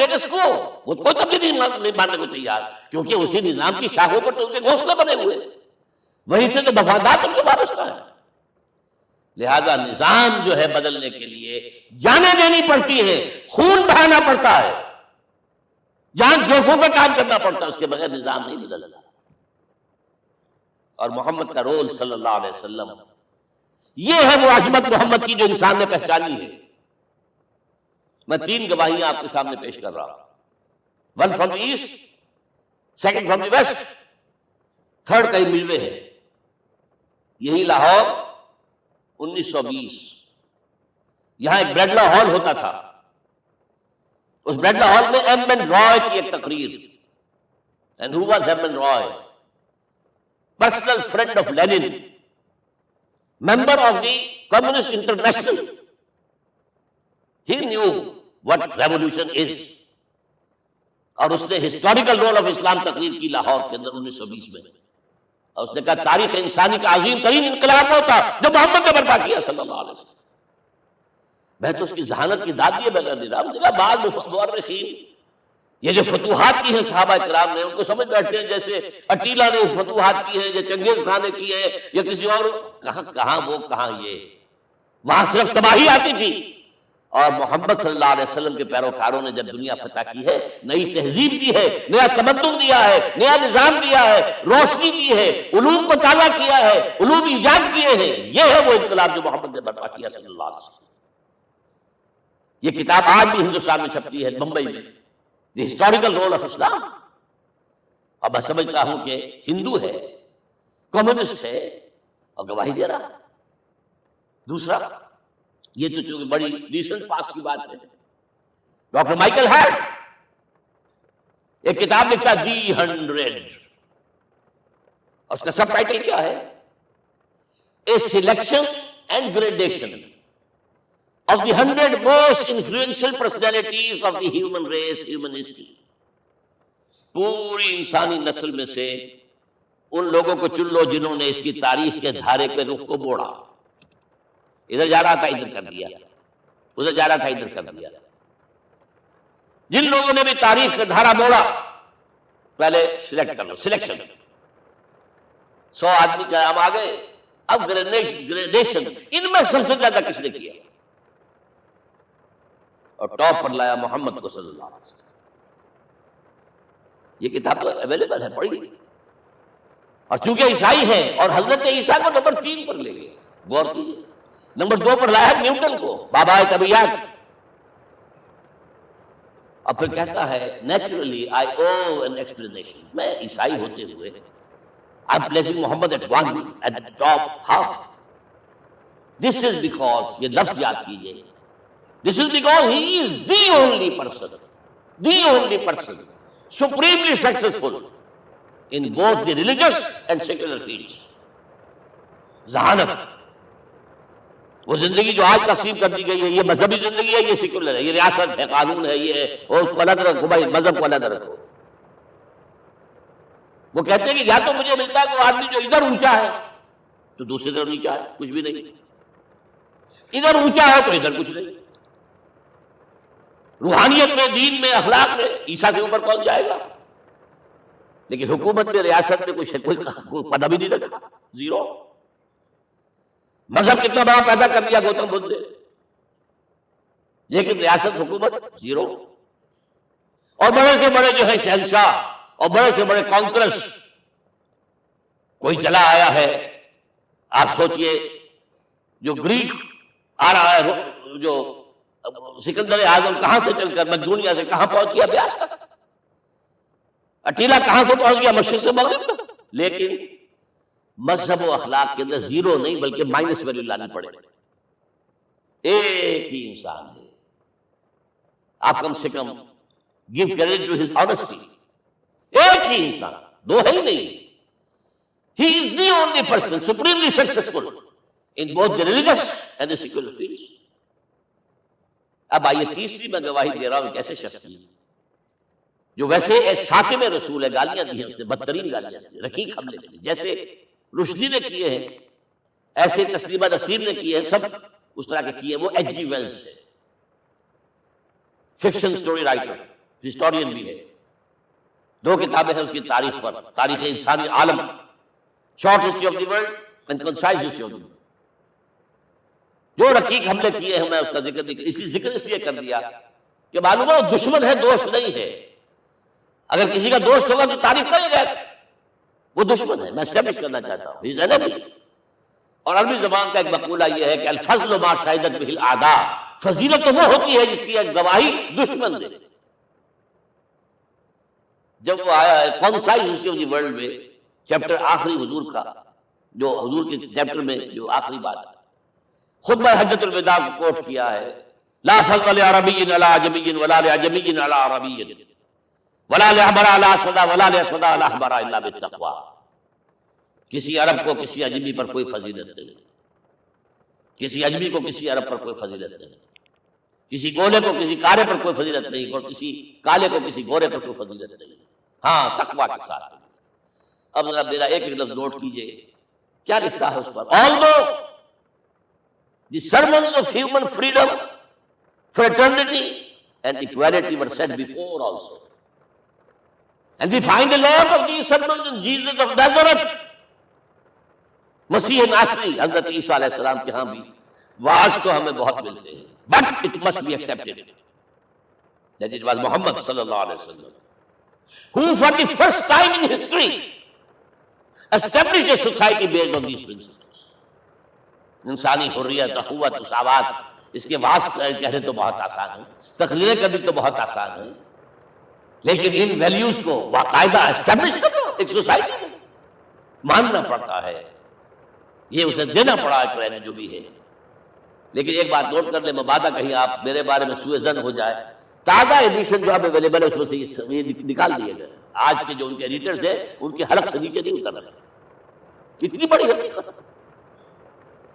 Status کو، وہ کوئی تبدیلی نہیں ماننے کو تیار، کیونکہ اسی نظام کی شاخوں پر تو ان کے گھونسلے بنے ہوئے، وہیں سے تو مفادات ان کے وابستہ ہے۔ لہذا نظام جو ہے بدلنے کے لیے جانیں دینی پڑتی ہے، خون بہانا پڑتا ہے، جان جوکھوں کا کام کرنا پڑتا ہے، اس کے بغیر نظام نہیں بدلتا۔ اور محمد کا رول صلی اللہ علیہ وسلم، یہ ہے وہ عظمت محمد کی جو انسان نے پہچانی ہے۔ میں 3 گواہیاں آپ کے سامنے پیش کر رہا ہوں، 1 from the east, 2 from the west, 3 کہیں ملوے ہے۔ یہی لاہور 1920، یہاں ایک بریڈلا ہال ہوتا تھا، اس بریڈلا ہال میں ایم این رائے کی ایک تقریر، and who was M N Roy? Personal friend of Lenin, member of the communist international. He knew what revolution is. اور اس نے ہسٹوریکل رول آف اسلام تقریر کی لاہور کے اندر 1920 میں، اور اس نے کہا تاریخ انسانی کا عظیم ترین انقلاب وہ تھا جو محمد نے برپا کیا صلی اللہ علیہ وسلم. میں تو اس کی ذہانت کی داد دیے بغیر نہیں رہا. بعض مورخین یہ جو فتوحات کی ہیں صحابہ کرام نے، ان کو سمجھ بیٹھتے ہیں جیسے اٹیلا نے فتوحات کی ہے یا چنگیز خان نے کی ہے یا کسی اور. کہاں وہ کہاں یہ، وہاں صرف تباہی آتی تھی. اور محمد صلی اللہ علیہ وسلم کے پیروکاروں نے جب دنیا فتح کی ہے، نئی تہذیب دی ہے، نیا تمدن دیا ہے، نیا نظام دیا ہے، روشنی دی ہے، علوم کو تازہ کیا ہے، علوم ایجاد کیے ہیں. یہ ہے وہ انقلاب جو محمد نے برپا کیا صلی اللہ علیہ وسلم. یہ کتاب آج بھی ہندوستان میں چھپتی ہے، بمبئی میں، دی ہسٹوریکل رول آف اسلام. اب میں سمجھتا ہوں کہ ہندو ہے، کمیونسٹ ہے اور گواہی دے رہا. دوسرا، یہ تو چونکہ بڑی ریسنٹ پاس کی بات ہے، ڈاکٹر مائیکل ہارٹ ایک کتاب لکھتا دی 100، اس کا سب ٹائٹل کیا ہے؟ A selection and gradation of the 100 most influential personalities of the human race, human history. پوری انسانی نسل میں سے ان لوگوں کو چن لو جنہوں نے اس کی تاریخ کے دھارے پہ رخ کو موڑا. ادھر جا رہا تھا ادھر کر دیا، ادھر جا رہا تھا ادھر کر دیا. جن لوگوں نے بھی تاریخ کا دھارا موڑا، پہلے سلیکٹ کر لو. سلیکشن 100 آدمی کا ہم آگے. اب گریڈیشن، ان میں سب سے زیادہ کس نے کیا؟ اور ٹاپ پر لایا محمد کو صلی اللہ علیہ وسلم. یہ کتاب تو اویلیبل ہے، پڑھی. اور چونکہ عیسائی ہیں اور حضرت عیسیٰ کو نمبر 3 پر لے گئے، غور کیجیے. نمبر 2 پر لایا نیوٹن کو، بابا طبیعت. اور پھر کہتا ہے naturally I O an explanation. میں عیسائی ہوتے ہوئے I'm placing Muhammad at 1 at the top. How? This is because، یہ لفظ یاد کیجیے، this is because he is the only person supremely successful in both the religious and secular fields. ذہانت، وہ زندگی جو آج تقسیم کر دی گئی ہے، یہ مذہبی زندگی ہے، یہ سیکولر ہے، یہ ریاست ہے، قانون ہے، یہ ہے، اور اس کو الگ رکھو بھائی، مذہب کو الگ رکھو. وہ کہتے ہیں کہ یا تو مجھے ملتا ہے کہ وہ آدمی جو ادھر اونچا ہے تو دوسری طرف نیچا ہے، کچھ بھی نہیں. ادھر اونچا ہے تو ادھر کچھ نہیں. روحانیت میں، دین میں، اخلاق میں عیسیٰ کے اوپر پہنچ جائے گا، لیکن حکومت میں، ریاست میں کوئی پدہ بھی نہیں رکھا، زیرو. مذہب کتنا بڑا پیدا کر دیا گوتم بدھ نے، لیکن ریاست، حکومت زیرو. اور بڑے سے بڑے جو ہے شہنشاہ اور بڑے سے بڑے کانکرس، کوئی چلا آیا ہے. آپ سوچئے جو گریک آ رہا ہے، جو سکندر اعظم کہاں سے چل کر مقدونیہ سے کہاں پہنچ گیا؟ بیاس تک. اٹیلا کہاں سے پہنچ گیا؟ مشرق سے مغرب تک. لیکن مذہب و اخلاق کے اندر زیرو نہیں بلکہ مائنس ویلیو لانی پڑے. ایک ہی انسان ہے. آپ کم سے کم give credit to his honesty. ایک ہی انسان، 2 ہے ہی نہیں. He is the only person supremely successful in both the religious and the secular fields. اب آئیے تیسری میں گواہی دے رہا ہوں ایک ایسے شخص کی جو ویسے شاتم رسول ہے. گالیاں دی ہیں اس نے، بدترین گالیاں دی، رقیق حملے کی، جیسے رشدی نے کیے ہیں، ایسے تسلیمہ نسرین نے کیے ہیں، سب اس طرح کے کیے. وہ ایچ جی ویلز ہے، فکشن سٹوری رائٹر. ہسٹورین بھی ہے، 2 کتابیں ہیں اس کی تاریخ پر، تاریخ انسانی عالم، short history of the world and concise history of the world. جو رقیق حملے کیے ہیں میں اس کا ذکر نہیں، ذکر اس لیے کر دیا کہ معلوم ہے وہ دشمن ہے، دوست نہیں ہے۔ اگر کسی کا دوست ہوگا تو تعریف کرے گا، وہ دشمن ہے، میں اسٹیبلش کرنا چاہتا ہوں۔ اور عربی زبان کا ایک مقولہ یہ ہے کہ الفضل ما شہدت بہ الاعداء، فضیلت تو وہ ہوتی ہے جس کی گواہی دشمن دے۔ جب وہ آیا ہے concise history of the world میں چیپٹر آخری حضور کا، جو حضور کے چیپٹر میں جو آخری بات ہے، خطبہ حجۃ الوداع کو کوٹ کیا ہے، لا فضل لعربی علی عجمی ولا لعجمی علی عربی ولا لأحمر علی اسود ولا لأسود علی احمر الا بالتقوی۔ کسی عرب کو کسی عجمی پر کوئی فضیلت نہیں، کسی عجمی کو کسی عرب پر کوئی فضیلت نہیں، کسی گولے کو کسی کالے پر کوئی فضیلت نہیں، اور کسی کالے کو کسی گورے پر کوئی فضیلت نہیں، ہاں تقوی کے ساتھ۔ اب ذرا میرا ایک لفظ نوٹ کیجئے، کیا لکھتا ہے اس پر؟ Although the sermons of human freedom, fraternity and equality were said before also, and we find a lot of these sermons in Jesus of Nazareth، مسیح ناصری حضرت عیسیٰ علیہ السلام کے ہاں بھی واعظ تو ہمیں بہت ملتے ہیں، but it must be accepted that it was Muhammad صلی اللہ علیہ وسلم who for the first time in history established a society based on these principles۔ انسانی حریت، اخوت، مساوات، اس کے واسط کہنے تو بہت آسان ہے، تقریریں کرنی تو بہت آسان ہے، لیکن ان ویلیوز کو باقاعدہ اسٹیبلش کرنا ایک سوسائٹی میں ماننا پڑتا ہے، یہ اسے دینا پڑا ہے ٹرین جو بھی ہے۔ لیکن ایک بات نوٹ کر لیں، مبادہ کہیں آپ میرے بارے میں سوء ظن ہو جائے، تازہ ایڈیشن جو اب اویلیبل ہے اس میں سے یہ نکال دیے گئے، آج کے جو ان کے ایڈیٹرز ہیں ان کے حلق سے نیچے نہیں اتر رہے، اتنی بڑی حقیقت۔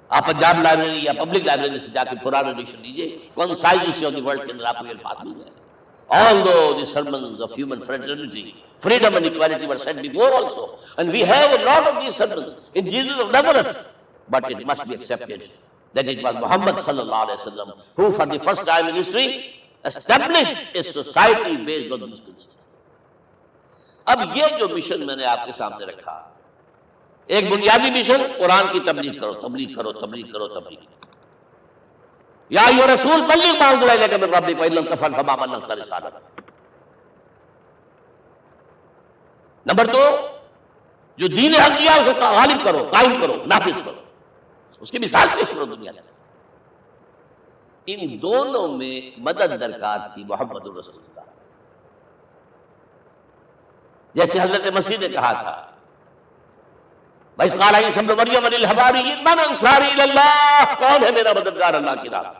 آپ پنجاب لائبریری یا پبلک لائبریری سے جا کے پرانا ایڈیشن لیجیے، concise history of the world کے اندر آپ کو یہ الفاظ مل جائے گا۔ Although the sermons of human fraternity, freedom and equality were said before also, and we have a lot of these sermons in Jesus of Nazareth, but it must be accepted that it was Muhammad sallallahu alaihi wasallam who for the first time in history established a society based on these principles۔ اب یہ جو mission میں نے آپ کے سامنے رکھا، ایک بنیادی مشن قرآن کی تبلیغ کرو، تبلیغ کرو، تبلیغ کرو، تبلیغ کرو۔ یا ایھا رسول بلغ ما انزل الیک من ربک وان لم تفعل فما بلغت رسالتہ۔ نمبر 2، جو دین حق دیا اسے غالب کرو، قائم کرو، نافذ کرو، اس کی مثال پیش کرو دنیا میں۔ ان دونوں میں مدد درکار تھی محمد الرسول اللہ، جیسے حضرت مسیح نے کہا تھا بھائی قال عیسی ابن مریم للحواریین من انصاری الی اللہ، کون ہے میرا مددگار اللہ کی راہ؟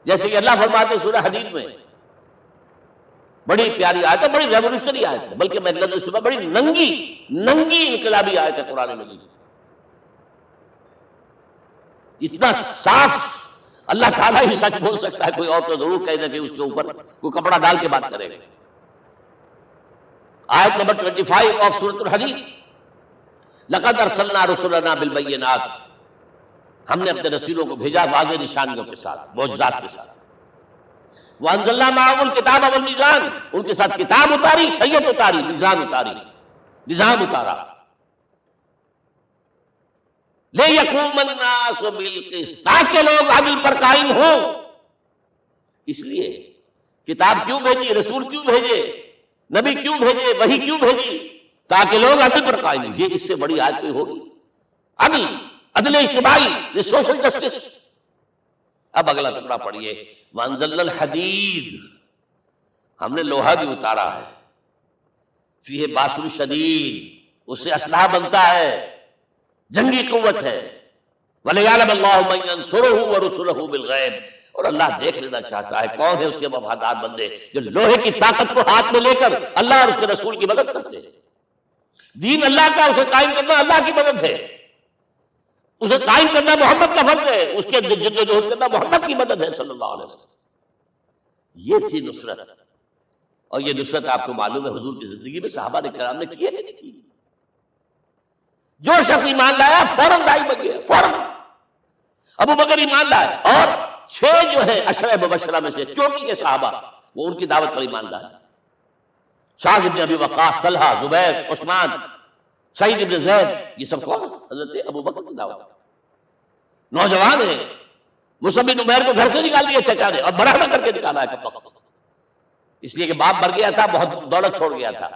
جیسے کہ اللہ فرماتے ہیں سورہ حدید میں، بڑی پیاری آیت ہے، بڑی ریولوشنری آیت ہے، بلکہ میں بڑی ننگی انقلابی آیت ہے قرآن مجید، اتنا صاف اللہ تعالیٰ ہی سچ بول سکتا ہے، کوئی اور تو ضرور کہے گا کہ اس کے اوپر کوئی کپڑا ڈال کے بات کرے گا۔ آیت نمبر 25 آف سورۃ الحدید، لقد ارسلنا رسلنا بالبینات، ہم نے اپنے رسولوں کو بھیجا واضح نشانیوں کے ساتھ، معجزات کے ساتھ۔ وانزلنا معهم الکتاب والمیزان، ان کے ساتھ کتاب اتاری، شریعت اتاری، میزان اتاری، نظام اتارا۔ لیقوم الناس بالقسط، تاکہ لوگ عدل پر قائم ہوں۔ اس لیے کتاب کیوں بھیجی، رسول کیوں بھیجے، نبی کیوں بھیجے، وحی کیوں بھیجی؟ تاکہ لوگ عدل پر قائم ہوں۔ یہ اس سے بڑی آیت کوئی ہوگی؟ عدل اجتماعی، یہ سوشل جسٹس۔ اب اگلا ٹکڑا پڑھیے، وانزلنا الحدید، ہم نے لوہا بھی اتارا ہے، فیہ باس شدید، اس سے اسلحہ بنتا ہے، جنگی قوت ہے، وَلِيَعْلَمَ اللَّهُ مَن يَنصُرُهُ وَرُسُلَهُ بِالْغَيْبِ، اور اللہ دیکھ لینا چاہتا ہے کون ہے اس کے وفادار بندے جو لوہے کی طاقت کو ہاتھ میں لے کر اللہ اور اس کے رسول کی مدد کرتے ہیں۔ دین اللہ کا، اسے قائم کرنا اللہ کی مدد ہے، اسے قائم کرنا محمد کا فرض ہے، اس کے جدوجہد کرنا محمد کی مدد ہے صلی اللہ علیہ وسلم۔ یہ تھی نصرت، اور یہ نصرت آپ کو معلوم ہے حضور کی زندگی میں صحابہ کرام نے کی ہے کہ نہیں کی؟ جو شخص ایمان لایا فوراً داعی بن گیا، فوراً۔ ابو بکر ایمان لائے، اور 6 جو ہے عشرہ مبشرہ میں سے چوٹی کے صحابہ، وہ ان کی دعوت پر ایمان لائے. سعد بن ابی وقاص، طلحہ، زبیر، عثمان، سعید بن زید، یہ سب کون؟ حضرت ابو بکر کی دعوت. نوجوان ہیں. مصعب بن عمیر کو گھر سے نکال دیا چچا نے، اور بڑا نہ کر کے نکالا ہے کب وقت، اس لیے کہ باپ مر گیا تھا، بہت دولت چھوڑ گیا تھا.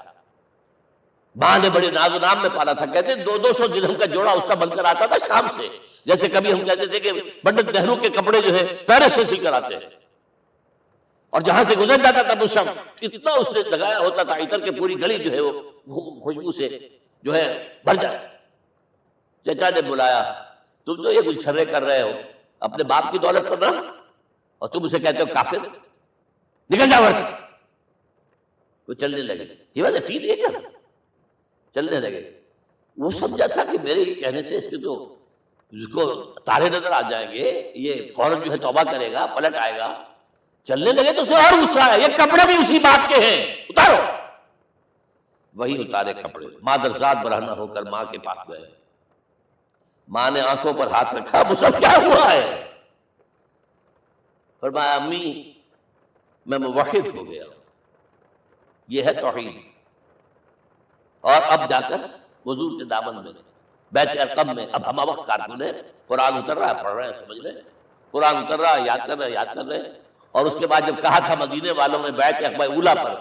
ماں نے بڑے ناز و نام میں پالا تھا. کہتے 200 درہم کا جوڑا اس کا بن کر آتا تھا شام سے، جیسے کبھی ہم کہتے تھے کہ پنڈت نہرو کے کپڑے جو ہے پیرس سے سی کر آتے ہیں. اور جہاں سے گزر جاتا تھا مصعب، اتنا اس نے لگایا ہوتا تھا عطر کے پوری گلی جو ہے وہ خوشبو سے جو ہے بھر جائے. چچا نے بلایا، تم تو یہ کچھ چھرے کر رہے ہو اپنے باپ کی دولت پر نہ، اور تم اسے کہتے ہو کافر، نکل جاؤ گھر سے. وہ چلنے لگے. یہ بات ٹھیک ہے، چلنے لگے. وہ سمجھا تھا کہ میرے کہنے سے اس کے تو اس کو تارے نظر آ جائیں گے، یہ فوراً جو ہے توبہ کرے گا، پلٹ آئے گا. چلنے لگے تو اسے اور غصہ ہے، یہ کپڑے بھی اسی بات کے ہیں، اتارو. وہی اتارے کپڑے. مادرزاد برہنہ ہو کر ماں کے پاس گئے. ماں نے آنکھوں پر ہاتھ رکھا. مصعب کیا ہوا ہے؟ فرمایا امی میں موحد ہو گیا ہوں. یہ ہے توحید. اور اب جا کر حضور کے دامن میں بیت ارقم میں اب ہمہ وقت کارکن ہے، قرآن اتر رہا ہے، پڑھ رہے ہیں، سمجھ رہے ہیں، قرآن اتر رہا ہے، یاد کر رہے ہیں. اور اس کے بعد جب کہا تھا مدینے والوں نے بیت عقبہ اولیٰ پر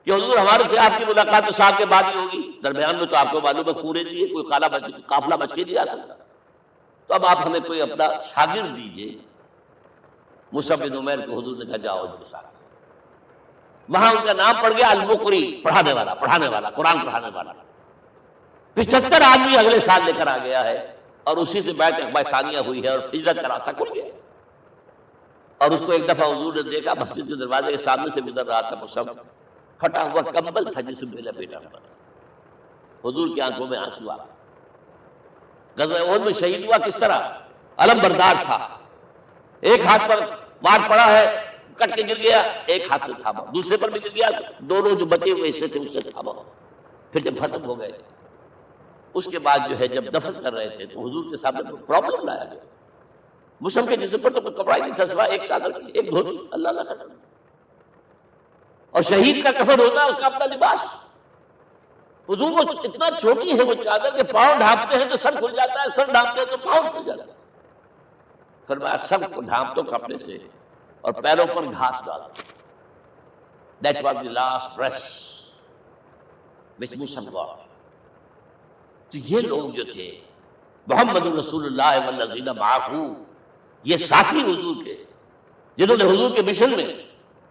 کہ حضور ہمارے سے آپ کی ملاقات تو سال کے بعد ہی ہوگی، درمیان میں تو آپ کو معلوم ہے خورے چاہیے، کوئی قافلہ بچ کے نہیں آ سکتا، تو اب آپ ہمیں کوئی اپنا شاگرد دیجیے. مصعب بن عمیر کو حضور نے کہا جاؤ ان کے ساتھ. وہاں ان کا نام پڑ گیا المقری، پڑھانے والا، قرآن پڑھانے والا. 75 آدمی اگلے سال لے کر آ گیا ہے، اور اسی سے بیعت عقبہ ثانیہ ہوئی ہے، اور ہجرت کا راستہ کھل گیا. اور اس کو ایک دفعہ حضور نے دیکھا مسجد کے دروازے کے سامنے سے گزر رہا تھا. مصعب پھٹا ہوا کمبل تھا جس میں لپیٹا ہوا. حضور کی آنکھوں میں آنسو آ گئے. غزوہ احد میں شہید ہوا کس طرح؟ علم بردار تھا. ایک ہاتھ پر مار پڑا ہے، کٹ کے گر گیا، ایک ہاتھ سے تھاما، دوسرے پر بھی گر گیا، دونوں جو بچے ہوئے حصے تھے اس سے تھاما. پھر جب ختم ہو گئے اس کے بعد جو ہے جب دفن کر رہے تھے تو حضور کے سامنے پرابلم لایا گیا. مصعب کے جسم پر تو کوئی کپڑا ہی نہیں تھا سوائے ایک چادر کی، ایک دھوتی. اللہ اللہ ختم. اور شہید کا کفن ہوتا ہے اس کا اپنا لباس. حضور کو اتنا چھوٹی ہے وہ چادر کہ پاؤں ڈھانپتے ہیں تو سر کھل جاتا ہے، سر ڈھانپتے ہیں تو پاؤں کھل جاتا ہے. فرمایا سب کو ڈھانپ دو کپڑے سے اور پیروں پر گھاس ڈال دو. That was the last dress which Musab wore. تو یہ لوگ جو تھے محمد رسول اللہ والذین معہ، یہ ساتھی حضور کے جنہوں نے حضور کے مشن میں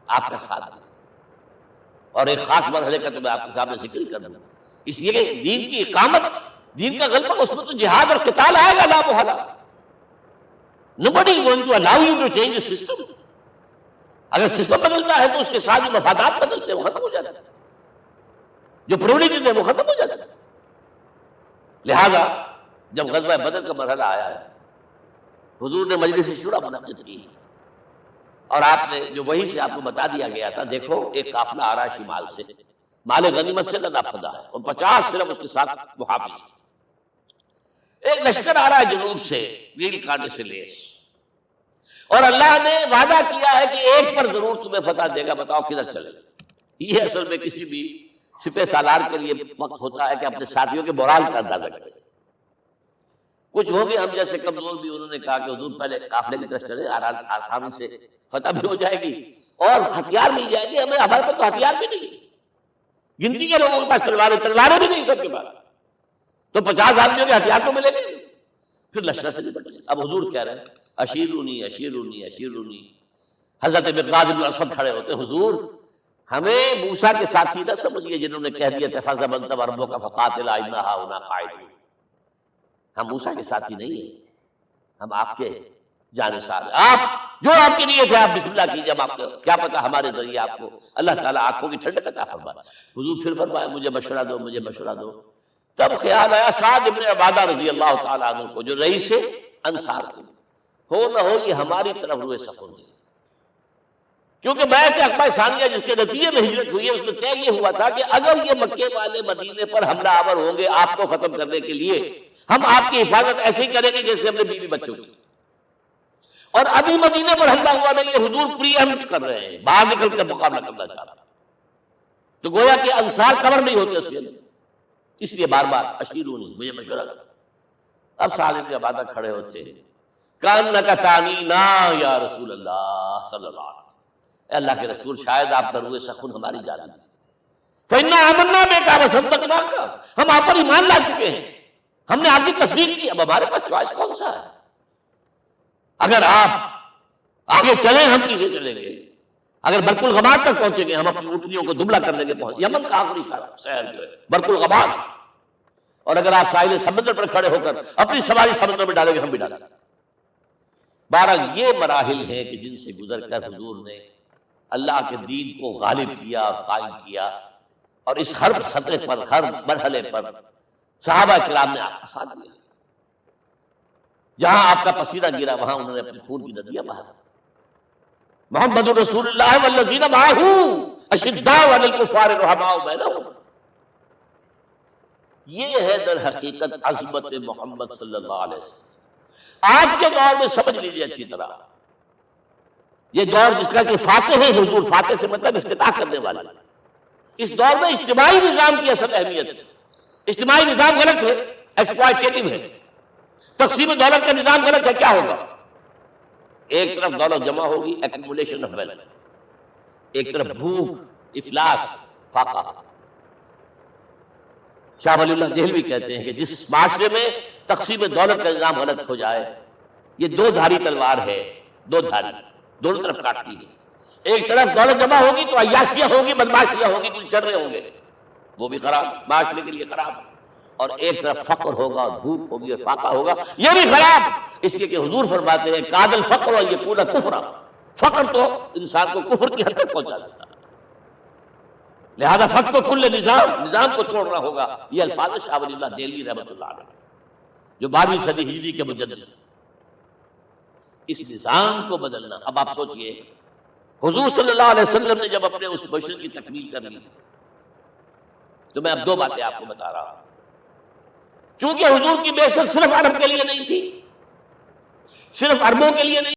آپ کا ساتھ دیا. اور ایک خاص مرحلے کا تو میں آپ کے سامنے ذکر کر دوں، اس لیے کہ دین کی اقامت، دین کا غلبہ، اس میں تو جہاد اور قتال آئے گا لا محالہ. Nobody is going to allow you to change the system. اگر سسٹم بدلتا ہے تو اس کے ساتھ جو مفادات بدلتے ہیں وہ ختم ہو جاتے ہیں، جو پریورٹیز ہیں وہ ختم ہو جاتے ہیں. لہذا جب غزوہ بدر کا مرحلہ آیا ہے حضور نے مجلس شورا منعقد کی، اور آپ نے جو وہی سے آپ کو بتا دیا گیا تھا، دیکھو ایک قافلہ آ رہا ہے شمال سے، مال غنیمت سے لدا پھدا ہے، اور 50 صرف اس کے ساتھ محافظ. ایک لشکر آ رہا ہے جنوب سے، ریل کانٹے سے لیس، اور اللہ نے وعدہ کیا ہے کہ ایک پر ضرور تمہیں فتح دے گا. بتاؤ کدھر چلے؟ یہ اصل میں کسی بھی سپہ سالار کے لیے وقت ہوتا ہے کہ اپنے ساتھیوں کے مورال کا اندازہ کرے. کچھ ہو گئے ہم جیسے کمزور بھی، انہوں نے کہا کہ حضور پہلے قافلے کی طرف چلے، آسانی سے فتح بھی ہو جائے گی اور ہتھیار مل جائے گی. ہمیں ہمارے پاس تو ہتھیار بھی نہیں، گنتی کے لوگوں کے پاس تلواریں بھی نہیں سب کے پاس، تو 50 آدمیوں کے ہتھیار تو ملے گے. پھر لشکر سے نپٹ گئے. اب حضور کہہ رہے ہیں اشیرونی اشیرونی اشیرونی. حضرت مقداد بن اسود کھڑے ہوتے، حضور ہمیں موسیٰ کے ساتھی نہ سمجھیے جنہوں نے کہہ دیا تفضل انت وربک فقاتلا انا ہاہنا قاعدون. ہم موسیٰ کے ساتھی نہیں ہیں، ہم آپ کے جانثار ہیں. آپ جو آپ کی نیت ہے آپ بسم اللہ کیجیے، ہم آپ کو کیا پتہ ہمارے ذریعے آپ کو اللہ تعالیٰ آنکھوں کی ٹھنڈک عطا فرمائے. حضور پھر فرمایا مجھے مشورہ دو، مجھے مشورہ دو. تب خیال آیا سعد ابن عبادہ رضی اللہ تعالیٰ عنہ کو، جو رئیس انصار تھے، ہو نہ ہو یہ ہماری طرف روئے سفر نہیں، کیونکہ بیعت عقبہ ثانیہ جس کے نتیجے میں ہجرت ہوئی ہے اس میں طے یہ ہوا تھا کہ اگر یہ مکے والے مدینے پر حملہ آور ہوں گے آپ کو ختم کرنے کے لیے، ہم آپ کی حفاظت ایسے ہی کریں گے جیسے ہم نے بیوی بچوں کی. اور ابھی مدینے پر حملہ ہوا نہیں ہے، حضور پری ایمپٹ کر رہے ہیں، باہر نکل کے مقابلہ کرنا چاہ رہے ہیں. تو گویا کہ انصار کور نہیں ہوتے اس کے لیے، اس لیے بار بار اشیرونی، مجھے مشورہ کرو. اب سالم کے بعد کھڑے ہوتے ہیں، کانک تعنینا یا رسول اللہ صلی اللہ علیہ وسلم، اے اللہ کے رسول شاید آپ کا روح سخن ہماری جانب ہے. فإنا آمنا بک وصدقناک، ہم آپ پر ایمان لا چکے ہیں، ہم نے آپ کی تصدیق کی، اب ہمارے پاس چوائس کون سا ہے؟ اگر آپ آگے چلیں ہم پیچھے چلیں گے، اگر برق الغبار تک پہنچیں گے ہم اپنی اونٹنیوں کو دبلا کر لیں گے. یمن کا آخری شہر جو ہے برق الغبار، اور اگر آپ ساحل سمندر پر کھڑے ہو کر اپنی سواری سمندر میں ڈالیں گے ہم بھی ڈالیں گے. بہرحال یہ مراحل ہیں کہ جن سے گزر کر حضور نے اللہ کے دین کو غالب کیا اور قائم کیا، اور اس ہر سطح پر، ہر مرحلے پر صحابہ کرام نے آپ کا ساتھ دیا. جہاں آپ کا پسینہ گرا وہاں انہوں نے اپنے خون کی ندیاں بہا. محمد رسول اللہ والذین معہ اشداء علی الکفار رحماء بینہم، یہ ہے در حقیقت عظمت محمد صلی اللہ علیہ وسلم. آج کے دور میں سمجھ لیجیے اچھی طرح، یہ دور جس کا کہ فاتح ہے حضور، فاتح سے مطلب افتتاح کرنے والا. اس دور میں اجتماعی نظام کی اصل اہمیت ہے. اجتماعی نظام غلط ہے، ایکسپلائٹیٹو ہے. تقسیم دولت کا نظام غلط ہے. کیا ہوگا؟ ایک طرف دولت جمع ہوگی، ایکومولیشن آف ویلتھ، ایک طرف بھوک، افلاس، فاقہ. شاہ ولی اللہ دہلوی کہتے ہیں کہ جس معاشرے میں تقسیم دولت کا نظام غلط ہو جائے، یہ دو دھاری تلوار ہے، دو دھاری، دونوں طرف کاٹتی ہے. ایک طرف دولت جمع ہوگی تو عیاشیاں ہوگی، بدماشیاں ہوگی، کچھ چرے ہوں گے، وہ بھی خراب، معاشرے کے لیے خراب. اور ایک طرف فقر ہوگا، بھوک ہوگی اور فاقہ ہوگا، یہ بھی خراب. اس لیے کہ حضور فرماتے ہیں کاد الفقر یکون کفرا، فقر تو انسان کو کفر کی حد تک پہنچا دیتا ہے. لہذا فقر کو کل نظام کو چھوڑنا ہوگا. یہ الفاظ شاہ ولی اللہ دہلوی رحمۃ اللہ علیہ جو 12ویں صدی ہجری کے مجدد. اس نظام کو بدلنا. اب آپ سوچئے حضور صلی اللہ علیہ وسلم نے جب اپنے اس مشن کی تکمیل کر لی، تو میں اب دو باتیں آپ کو بتا رہا ہوں. چونکہ حضور کی بعثت صرف عرب کے لیے نہیں تھی، صرف عربوں کے لیے نہیں